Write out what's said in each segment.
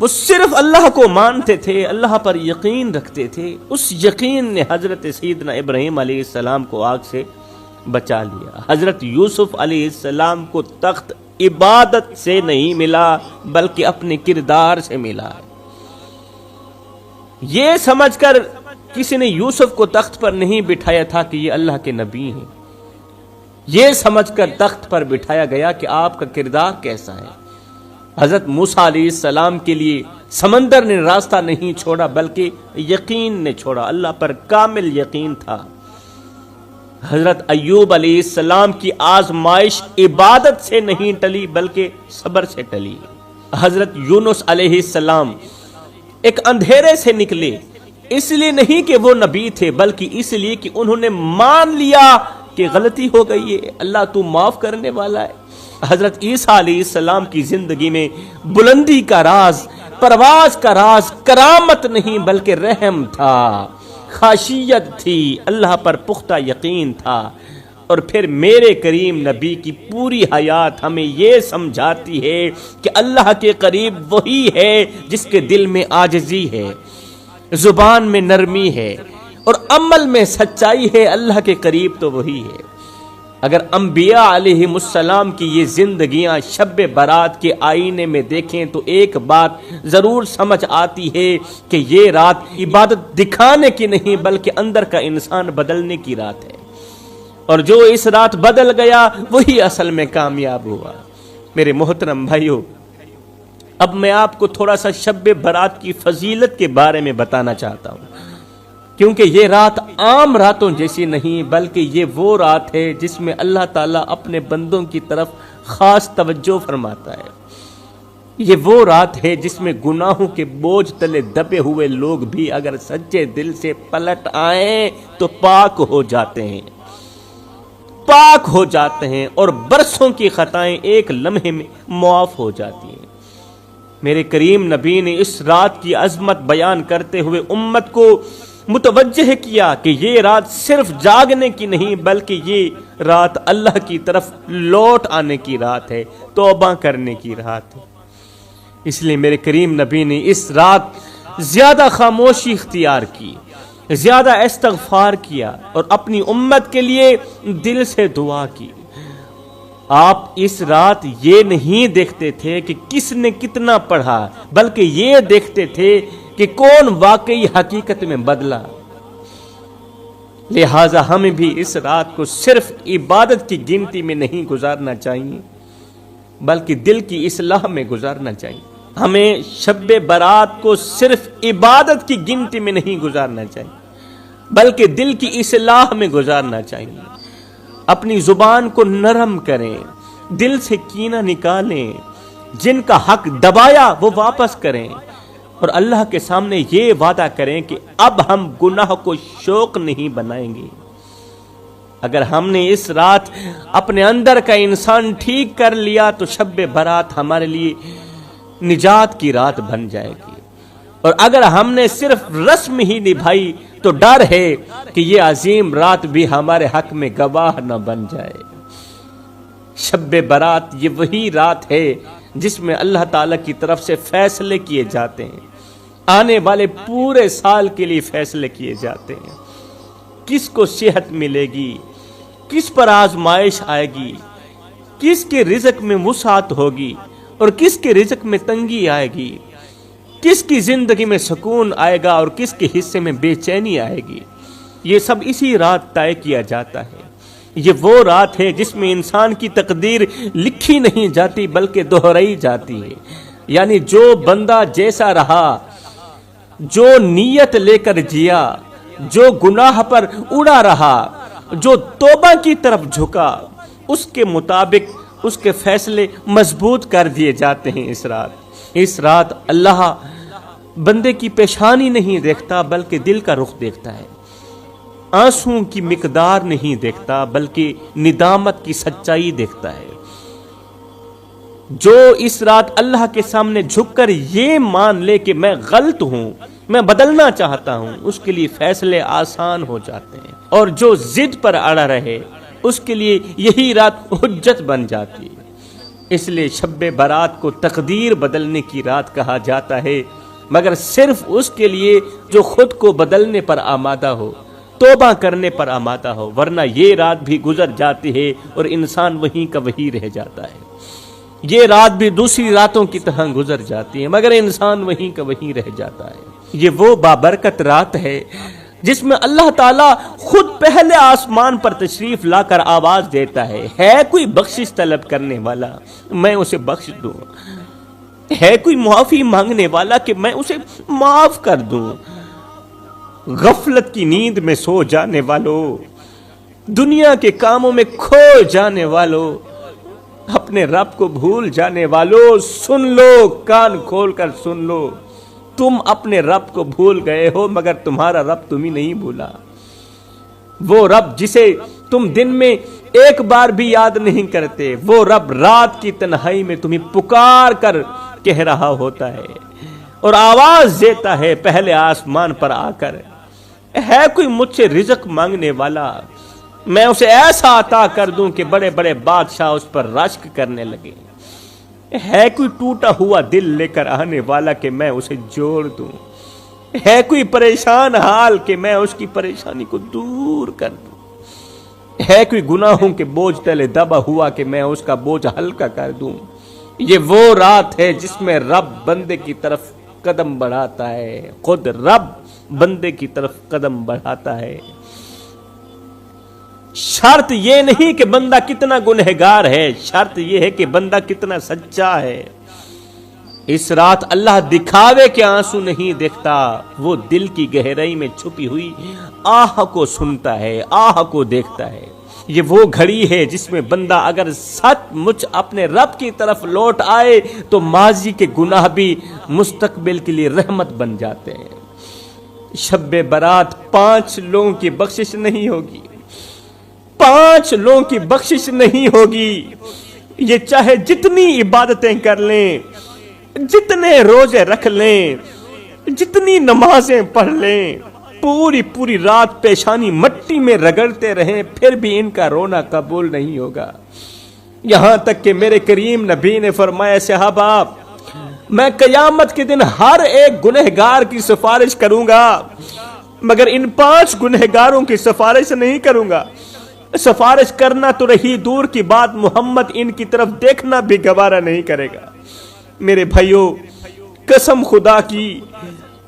وہ صرف اللہ کو مانتے تھے، اللہ پر یقین رکھتے تھے. اس یقین نے حضرت سیدنا ابراہیم علیہ السلام کو آگ سے بچا لیا. حضرت یوسف علیہ السلام کو تخت عبادت سے نہیں ملا بلکہ اپنے کردار سے ملا. یہ سمجھ کر کسی نے یوسف کو تخت پر نہیں بٹھایا تھا کہ یہ اللہ کے نبی ہیں. یہ سمجھ کر تخت پر بٹھایا گیا کہ آپ کا کردار کیسا ہے. حضرت موسیٰ علیہ السلام کے لیے سمندر نے راستہ نہیں چھوڑا بلکہ یقین نے چھوڑا. اللہ پر کامل یقین تھا. حضرت ایوب علیہ السلام کی آزمائش عبادت سے نہیں ٹلی بلکہ صبر سے ٹلی. حضرت یونس علیہ السلام ایک اندھیرے سے نکلے، اس لیے نہیں کہ وہ نبی تھے بلکہ اس لیے کہ انہوں نے مان لیا کہ غلطی ہو گئی ہے، اللہ تو معاف کرنے والا ہے. حضرت عیسیٰ علیہ السلام کی زندگی میں بلندی کا راز، پرواز کا راز کرامت نہیں بلکہ رحم تھا، خاشیت تھی، اللہ پر پختہ یقین تھا. اور پھر میرے کریم نبی کی پوری حیات ہمیں یہ سمجھاتی ہے کہ اللہ کے قریب وہی ہے جس کے دل میں عاجزی ہے، زبان میں نرمی ہے اور عمل میں سچائی ہے. اللہ کے قریب تو وہی ہے. اگر انبیاء علیہم السلام کی یہ زندگیاں شب برات کے آئینے میں دیکھیں تو ایک بات ضرور سمجھ آتی ہے کہ یہ رات عبادت دکھانے کی نہیں بلکہ اندر کا انسان بدلنے کی رات ہے. اور جو اس رات بدل گیا وہی اصل میں کامیاب ہوا. میرے محترم بھائیو، اب میں آپ کو تھوڑا سا شب برات کی فضیلت کے بارے میں بتانا چاہتا ہوں، کیونکہ یہ رات عام راتوں جیسی نہیں بلکہ یہ وہ رات ہے جس میں اللہ تعالیٰ اپنے بندوں کی طرف خاص توجہ فرماتا ہے. یہ وہ رات ہے جس میں گناہوں کے بوجھ تلے دبے ہوئے لوگ بھی اگر سچے دل سے پلٹ آئیں تو پاک ہو جاتے ہیں، پاک ہو جاتے ہیں اور برسوں کی خطائیں ایک لمحے میں معاف ہو جاتی ہیں. میرے کریم نبی نے اس رات کی عظمت بیان کرتے ہوئے امت کو متوجہ کیا کہ یہ رات صرف جاگنے کی نہیں بلکہ یہ رات اللہ کی طرف لوٹ آنے کی رات ہے، توبہ کرنے کی رات ہے. اس لیے میرے کریم نبی نے اس رات زیادہ خاموشی اختیار کی، زیادہ استغفار کیا اور اپنی امت کے لیے دل سے دعا کی. آپ اس رات یہ نہیں دیکھتے تھے کہ کس نے کتنا پڑھا بلکہ یہ دیکھتے تھے کہ کون واقعی حقیقت میں بدلا. لہٰذا ہمیں بھی اس رات کو صرف عبادت کی گنتی میں نہیں گزارنا چاہیے بلکہ دل کی اصلاح میں گزارنا چاہیے. ہمیں شب برات کو صرف عبادت کی گنتی میں نہیں گزارنا چاہیے بلکہ دل کی اصلاح میں گزارنا چاہیے. اپنی زبان کو نرم کریں، دل سے کینہ نکالیں، جن کا حق دبایا وہ واپس کریں اور اللہ کے سامنے یہ وعدہ کریں کہ اب ہم گناہ کو شوق نہیں بنائیں گے. اگر ہم نے اس رات اپنے اندر کا انسان ٹھیک کر لیا تو شب برات ہمارے لیے نجات کی رات بن جائے گی. اور اگر ہم نے صرف رسم ہی نبھائی تو ڈر ہے کہ یہ عظیم رات بھی ہمارے حق میں گواہ نہ بن جائے. شب برات یہ وہی رات ہے جس میں اللہ تعالیٰ کی طرف سے فیصلے کیے جاتے ہیں، آنے والے پورے سال کے لیے فیصلے کیے جاتے ہیں. کس کو صحت ملے گی، کس پر آزمائش آئے گی، کس کے رزق میں وسعت ہوگی اور کس کے رزق میں تنگی آئے گی، کس کی زندگی میں سکون آئے گا اور کس کے حصے میں بے چینی آئے گی، یہ سب اسی رات طے کیا جاتا ہے. یہ وہ رات ہے جس میں انسان کی تقدیر لکھی نہیں جاتی بلکہ دہرائی جاتی ہے. یعنی جو بندہ جیسا رہا، جو نیت لے کر جیا، جو گناہ پر اڑا رہا، جو توبہ کی طرف جھکا، اس کے مطابق اس کے فیصلے مضبوط کر دیے جاتے ہیں. اس رات اللہ بندے کی پیشانی نہیں دیکھتا بلکہ دل کا رخ دیکھتا ہے. آنسوں کی مقدار نہیں دیکھتا بلکہ ندامت کی سچائی دیکھتا ہے. جو اس رات اللہ کے سامنے جھک کر یہ مان لے کہ میں غلط ہوں، میں بدلنا چاہتا ہوں، اس کے لیے فیصلے آسان ہو جاتے ہیں. اور جو ضد پر اڑا رہے اس کے لیے یہی رات حجت بن جاتی ہے. اس لیے شب برات کو تقدیر بدلنے کی رات کہا جاتا ہے، مگر صرف اس کے لیے جو خود کو بدلنے پر آمادہ ہو، توبہ کرنے پر آمادہ ہو، ورنہ یہ رات بھی گزر جاتی ہے اور انسان وہیں کا وہیں رہ جاتا ہے۔ یہ رات بھی دوسری راتوں کی طرح گزر جاتی ہے، مگر انسان وہیں کا وہیں رہ جاتا ہے۔ یہ وہ بابرکت رات ہے جس میں اللہ تعالیٰ خود پہلے آسمان پر تشریف لا کر آواز دیتا ہے کوئی بخشش طلب کرنے والا میں اسے بخش دوں، ہے کوئی معافی مانگنے والا کہ میں اسے معاف کر دوں۔ غفلت کی نیند میں سو جانے والوں، دنیا کے کاموں میں کھو جانے والوں، اپنے رب کو بھول جانے والوں، سن لو، کان کھول کر سن لو، تم اپنے رب کو بھول گئے ہو مگر تمہارا رب تمہیں نہیں بھولا۔ وہ رب جسے تم دن میں ایک بار بھی یاد نہیں کرتے، وہ رب رات کی تنہائی میں تمہیں پکار کر کہہ رہا ہوتا ہے اور آواز دیتا ہے پہلے آسمان پر آ کر، ہے کوئی مجھ سے رزق مانگنے والا میں اسے ایسا عطا کر دوں کہ بڑے بڑے بادشاہ اس پر رشک کرنے لگے، ہے کوئی ٹوٹا ہوا دل لے کر آنے والا کہ میں اسے جوڑ دوں، ہے کوئی پریشان حال کہ میں اس کی پریشانی کو دور کر دوں، ہے کوئی گناہوں کے بوجھ تلے دبا ہوا کہ میں اس کا بوجھ ہلکا کر دوں۔ یہ وہ رات ہے جس میں رب بندے کی طرف قدم بڑھاتا ہے، خود رب بندے کی طرف قدم بڑھاتا ہے۔ شرط یہ نہیں کہ بندہ کتنا گنہگار ہے، شرط یہ ہے کہ بندہ کتنا سچا ہے۔ اس رات اللہ دکھاوے کے آنسو نہیں دیکھتا، وہ دل کی گہرائی میں چھپی ہوئی آہ کو سنتا ہے، آہ کو دیکھتا ہے۔ یہ وہ گھڑی ہے جس میں بندہ اگر سچ مچ اپنے رب کی طرف لوٹ آئے تو ماضی کے گناہ بھی مستقبل کے لیے رحمت بن جاتے ہیں۔ شب برات 5 لوگوں کی بخشش نہیں ہوگی، 5 لوگوں کی بخشش نہیں ہوگی، یہ چاہے جتنی عبادتیں کر لیں، جتنے روزے رکھ لیں، جتنی نمازیں پڑھ لیں، پوری رات پیشانی مٹی میں رگڑتے رہیں، پھر بھی ان کا رونا قبول نہیں ہوگا۔ یہاں تک کہ میرے کریم نبی نے فرمایا صحابہ میں قیامت کے دن ہر ایک گنہگار کی سفارش کروں گا مگر ان 5 گنہگاروں کی سفارش نہیں کروں گا۔ سفارش کرنا تو رہی دور کی بات، محمد ان کی طرف دیکھنا بھی گوارا نہیں کرے گا۔ میرے بھائیوں، قسم خدا کی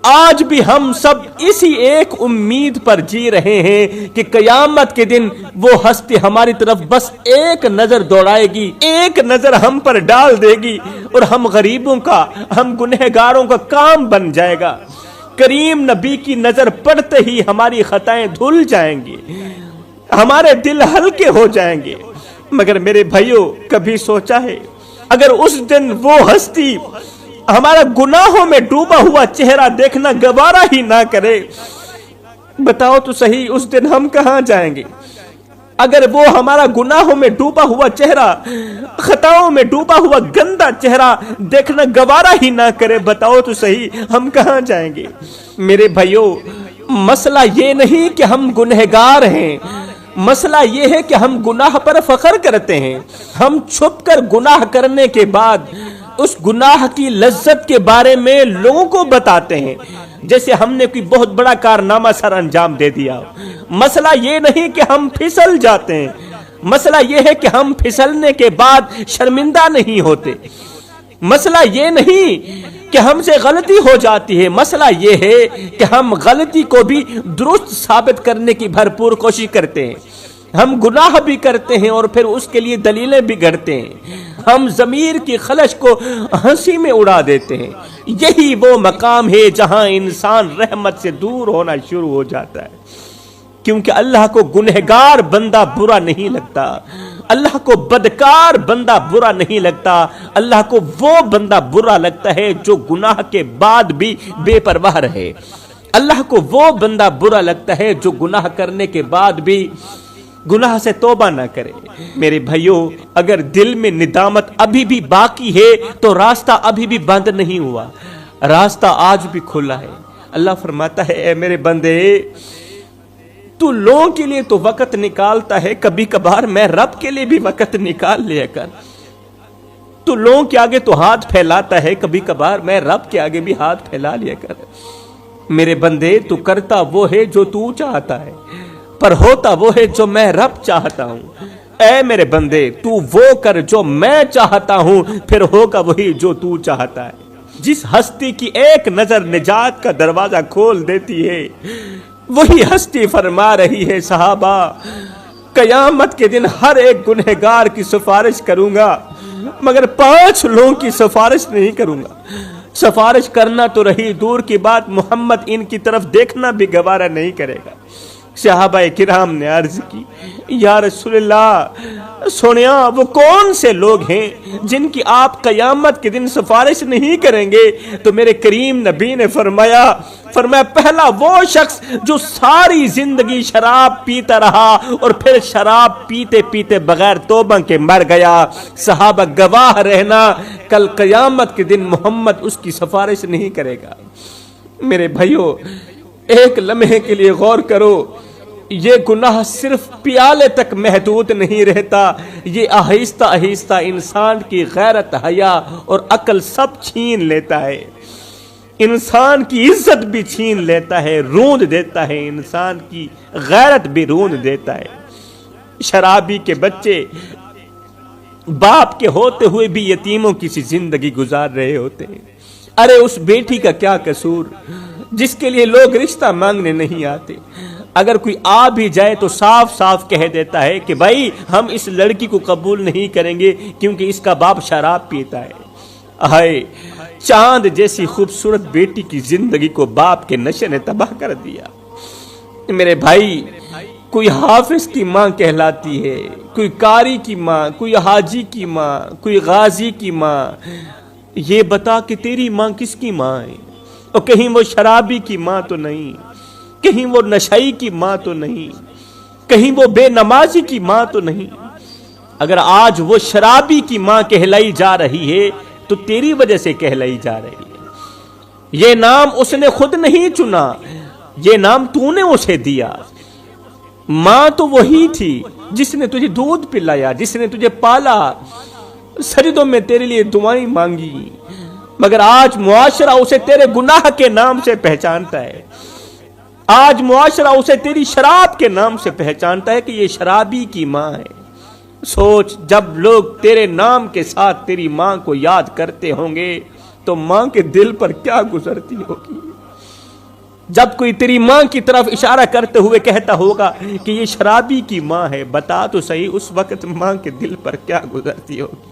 آج بھی ہم سب اسی ایک امید پر جی رہے ہیں کہ قیامت کے دن وہ ہستی ہماری طرف بس ایک نظر دوڑائے گی، ایک نظر ہم پر ڈال دے گی اور ہم غریبوں کا، ہم گنہگاروں کا کام بن جائے گا۔ کریم نبی کی نظر پڑتے ہی ہماری خطائیں دھل جائیں گی، ہمارے دل ہلکے ہو جائیں گے۔ مگر میرے بھائیوں، کبھی سوچا ہے اگر اس دن وہ ہستی ہمارا گناہوں میں ڈوبا ہوا چہرہ دیکھنا گوارا ہی نہ کرے، بتاؤ تو صحیح اس دن ہم کہاں جائیں گے؟ اگر وہ ہمارا گناہوں میں ڈوبا ہوا چہرہ، خطاؤں میں ڈوبا ہوا گندا چہرہ دیکھنا گوارا ہی نہ کرے، بتاؤ تو صحیح ہم کہاں جائیں گے؟ میرے بھائیوں، مسئلہ یہ نہیں کہ ہم گنہگار ہیں، مسئلہ یہ ہے کہ ہم گناہ پر فخر کرتے ہیں، ہم چھپ کر گناہ کرنے کے بعد اس گناہ کی لذت کے بارے میں لوگوں کو بتاتے ہیں جیسے ہم نے کوئی بہت بڑا کارنامہ سر انجام دے دیا۔ مسئلہ یہ نہیں کہ ہم پھسل جاتے ہیں، مسئلہ یہ ہے کہ ہم پھسلنے کے بعد شرمندہ نہیں ہوتے، مسئلہ یہ نہیں کہ ہم سے غلطی ہو جاتی ہے، مسئلہ یہ ہے کہ ہم غلطی کو بھی درست ثابت کرنے کی بھرپور کوشش کرتے ہیں، ہم گناہ بھی کرتے ہیں اور پھر اس کے لیے دلیلیں بھی گھڑتے ہیں، ہم ضمیر کی خلش کو ہنسی میں اڑا دیتے ہیں۔ یہی وہ مقام ہے جہاں انسان رحمت سے دور ہونا شروع ہو جاتا ہے، کیونکہ اللہ کو گنہگار بندہ برا نہیں لگتا، اللہ کو بدکار بندہ برا نہیں لگتا، اللہ کو وہ بندہ برا لگتا ہے جو گناہ کے بعد بھی بے پرواہ رہے، اللہ کو وہ بندہ برا لگتا ہے جو گناہ کرنے کے بعد بھی گناہ سے توبہ نہ کرے۔ میرے بھائیوں، اگر دل میں ندامت ابھی بھی باقی ہے تو راستہ ابھی بھی بند نہیں ہوا، راستہ آج بھی کھلا ہے۔ اللہ فرماتا ہے اے میرے بندے، تو لوگوں کے لیے تو وقت نکالتا ہے، کبھی کبھار میں رب کے لیے بھی وقت نکال لیا کر۔ تو لوگوں کے آگے تو ہاتھ پھیلاتا ہے، کبھی کبھار میں رب کے آگے بھی ہاتھ پھیلا لیا کر۔ میرے بندے تو کرتا وہ ہے جو تو چاہتا ہے، پر ہوتا وہ ہے جو میں رب چاہتا ہوں۔ اے میرے بندے تو وہ کر جو میں چاہتا ہوں، پھر ہوگا وہی جو تو چاہتا ہے۔ جس ہستی کی ایک نظر نجات کا دروازہ کھول دیتی ہے، وہی ہستی فرما رہی ہے صحابہ قیامت کے دن ہر ایک گنہگار کی سفارش کروں گا، مگر 5 لوگوں کی سفارش نہیں کروں گا۔ سفارش کرنا تو رہی دور کی بات، محمد ان کی طرف دیکھنا بھی گوارا نہیں کرے گا۔ صحابہ کرام نے عرض کی یا رسول اللہ سنیا وہ کون سے لوگ ہیں جن کی آپ قیامت کے دن سفارش نہیں کریں گے؟ تو میرے کریم نبی نے فرمایا پہلا وہ شخص جو ساری زندگی شراب پیتا رہا اور پھر شراب پیتے پیتے بغیر توبہ کے مر گیا۔ صحابہ گواہ رہنا کل قیامت کے دن محمد اس کی سفارش نہیں کرے گا۔ میرے بھائیو ایک لمحے کے لیے غور کرو، یہ گناہ صرف پیالے تک محدود نہیں رہتا، یہ آہستہ آہستہ انسان کی غیرت، حیا اور عقل سب چھین لیتا ہے، انسان کی عزت بھی چھین لیتا ہے، روند دیتا ہے، انسان کی غیرت بھی روند دیتا ہے۔ شرابی کے بچے باپ کے ہوتے ہوئے بھی یتیموں کی سی زندگی گزار رہے ہوتے ہیں۔ ارے اس بیٹی کا کیا قصور جس کے لیے لوگ رشتہ مانگنے نہیں آتے؟ اگر کوئی آ بھی جائے تو صاف صاف کہہ دیتا ہے کہ بھائی ہم اس لڑکی کو قبول نہیں کریں گے کیونکہ اس کا باپ شراب پیتا ہے۔ ہائے چاند جیسی خوبصورت بیٹی کی زندگی کو باپ کے نشے نے تباہ کر دیا۔ میرے بھائی کوئی حافظ کی ماں کہلاتی ہے، کوئی قاری کی ماں، کوئی حاجی کی ماں، کوئی غازی کی ماں۔ یہ بتا کہ تیری ماں کس کی ماں ہے؟ اور کہیں وہ شرابی کی ماں تو نہیں، کہیں وہ نشئی کی ماں تو نہیں، کہیں وہ بے نمازی کی ماں تو نہیں۔ اگر آج وہ شرابی کی ماں کہلائی جا رہی ہے تو تیری وجہ سے کہلائی جا رہی ہے۔ یہ نام اس نے خود نہیں چنا، یہ نام تو نے اسے دیا۔ ماں تو وہی تھی جس نے تجھے دودھ پلایا، جس نے تجھے پالا، سجدوں میں تیرے لیے دعائیں مانگی، مگر آج معاشرہ اسے تیرے گناہ کے نام سے پہچانتا ہے۔ آج معاشرہ اسے تیری شراب کے نام سے پہچانتا ہے کہ یہ شرابی کی ماں ہے۔ سوچ جب لوگ تیرے نام کے ساتھ تیری ماں کو یاد کرتے ہوں گے تو ماں کے دل پر کیا گزرتی ہوگی؟ جب کوئی تیری ماں کی طرف اشارہ کرتے ہوئے کہتا ہوگا کہ یہ شرابی کی ماں ہے، بتا تو صحیح اس وقت ماں کے دل پر کیا گزرتی ہوگی؟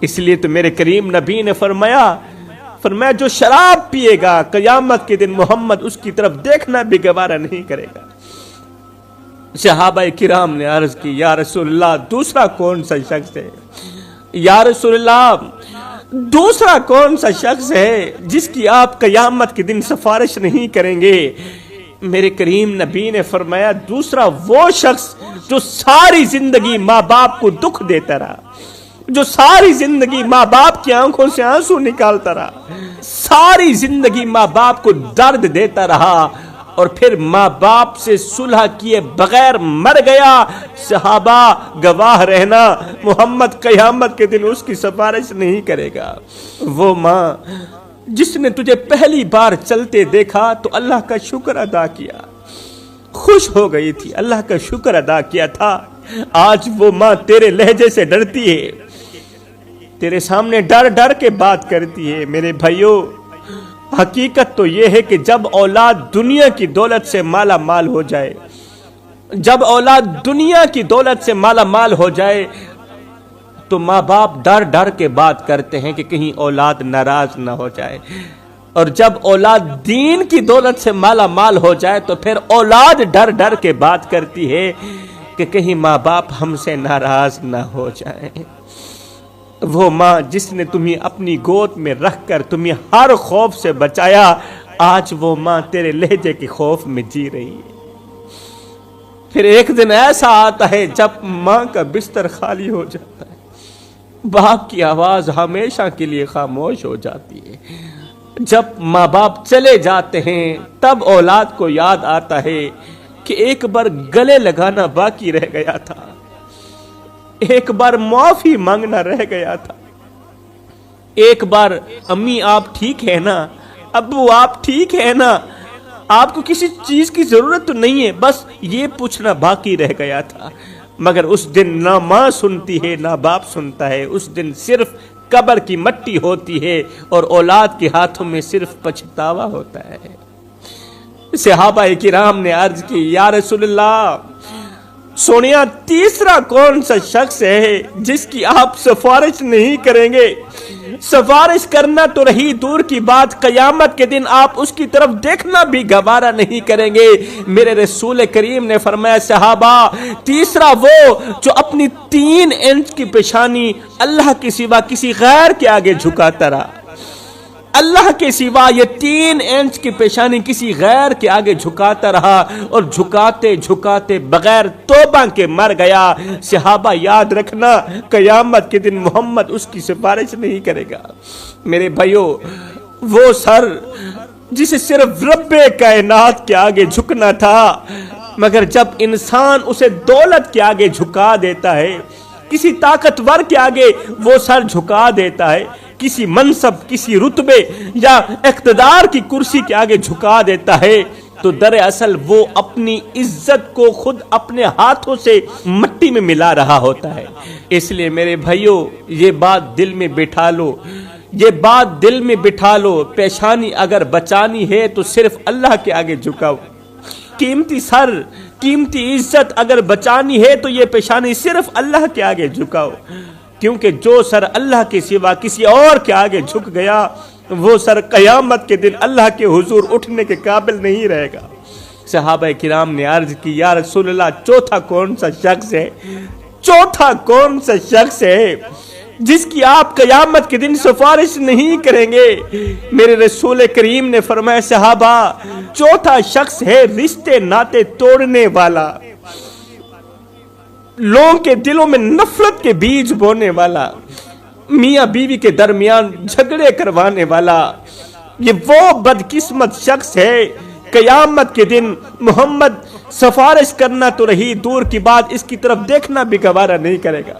اس لیے تو میرے کریم نبی نے فرمایا جو شراب پیے گا قیامت کے دن محمد اس کی طرف دیکھنا بھی گوارا نہیں کرے گا۔ صحابہ کرام نے عرض کی یا رسول اللہ دوسرا کون سا شخص ہے؟ یا رسول اللہ دوسرا کون سا شخص ہے جس کی آپ قیامت کے دن سفارش نہیں کریں گے؟ میرے کریم نبی نے فرمایا دوسرا وہ شخص جو ساری زندگی ماں باپ کو دکھ دیتا رہا، جو ساری زندگی ماں باپ کی آنکھوں سے آنسو نکالتا رہا، ساری زندگی ماں باپ کو درد دیتا رہا اور پھر ماں باپ سے صلح کیے بغیر مر گیا۔ صحابہ گواہ رہنا محمد قیامت کے دن اس کی سفارش نہیں کرے گا۔ وہ ماں جس نے تجھے پہلی بار چلتے دیکھا تو اللہ کا شکر ادا کیا، خوش ہو گئی تھی، اللہ کا شکر ادا کیا تھا، آج وہ ماں تیرے لہجے سے ڈرتی ہے، تیرے سامنے ڈر ڈر کے بات کرتی ہے۔ میرے بھائیوں حقیقت تو یہ ہے کہ جب اولاد دنیا کی دولت سے مالا مال ہو جائے، جب اولاد دنیا کی دولت سے مالا مال ہو جائے تو ماں باپ ڈر ڈر کے بات کرتے ہیں کہ کہیں اولاد ناراض نہ ہو جائے، اور جب اولاد دین کی دولت سے مالا مال ہو جائے تو پھر اولاد ڈر ڈر کے بات کرتی ہے کہ کہیں ماں باپ ہم سے ناراض نہ ہو جائیں۔ وہ ماں جس نے تمہیں اپنی گود میں رکھ کر تمہیں ہر خوف سے بچایا، آج وہ ماں تیرے لہجے کے خوف میں جی رہی ہے۔ پھر ایک دن ایسا آتا ہے جب ماں کا بستر خالی ہو جاتا ہے، باپ کی آواز ہمیشہ کے لیے خاموش ہو جاتی ہے۔ جب ماں باپ چلے جاتے ہیں تب اولاد کو یاد آتا ہے کہ ایک بار گلے لگانا باقی رہ گیا تھا، ایک بار معافی مانگنا رہ گیا تھا، ایک بار امی آپ ٹھیک ہے نا، ابو آپ ٹھیک ہے نا، آپ کو کسی چیز کی ضرورت تو نہیں ہے، بس یہ پوچھنا باقی رہ گیا تھا۔ مگر اس دن نہ ماں سنتی ہے نہ باپ سنتا ہے، اس دن صرف قبر کی مٹی ہوتی ہے اور اولاد کے ہاتھوں میں صرف پچھتاوا ہوتا ہے۔ صحابہ کرام نے عرض کی یا رسول اللہ، سونیا تیسرا کون سا شخص ہے جس کی آپ سفارش نہیں کریں گے؟ سفارش کرنا تو رہی دور کی بات، قیامت کے دن آپ اس کی طرف دیکھنا بھی گوارا نہیں کریں گے۔ میرے رسول کریم نے فرمایا صحابہ، تیسرا وہ جو اپنی 3 انچ کی پیشانی اللہ کے سوا کسی غیر کے آگے جھکاتا رہا، اللہ کے سوا یہ 3 انچ کی پیشانی کسی غیر کے آگے جھکاتا رہا اور جھکاتے جھکاتے بغیر توبہ کے مر گیا۔ صحابہ یاد رکھنا، قیامت کے دن محمد اس کی سفارش نہیں کرے گا۔ میرے بھائیو، وہ سر جسے صرف رب کائنات کے آگے جھکنا تھا، مگر جب انسان اسے دولت کے آگے جھکا دیتا ہے، کسی طاقتور کے آگے وہ سر جھکا دیتا ہے، کسی منصب، کسی رتبے یا اقتدار کی کرسی کے آگے جھکا دیتا ہے، تو دراصل وہ اپنی عزت کو خود اپنے ہاتھوں سے مٹی میں ملا رہا ہوتا ہے۔ اس لیے میرے بھائیو، یہ بات دل میں بٹھا لو، یہ بات دل میں بٹھا لو، پیشانی اگر بچانی ہے تو صرف اللہ کے آگے جھکاؤ۔ قیمتی سر، قیمتی عزت اگر بچانی ہے تو یہ پیشانی صرف اللہ کے آگے جھکاؤ، کیونکہ جو سر اللہ کے سوا کسی اور کے آگے جھک گیا، وہ سر قیامت کے دن اللہ کے حضور اٹھنے کے قابل نہیں رہے گا۔ صحابہ کرام نے عرض کی یا رسول اللہ، چوتھا کون سا شخص ہے؟ چوتھا کون سا شخص ہے جس کی آپ قیامت کے دن سفارش نہیں کریں گے؟ میرے رسول کریم نے فرمایا صحابہ، چوتھا شخص ہے رشتے ناتے توڑنے والا، لوگوں کے دلوں میں نفرت کے بیج بونے والا، میاں بیوی کے درمیان جھگڑے کروانے والا۔ یہ وہ بدقسمت شخص ہے، قیامت کے دن محمد سفارش کرنا تو رہی دور کی بات، اس کی طرف دیکھنا بھی گوارا نہیں کرے گا۔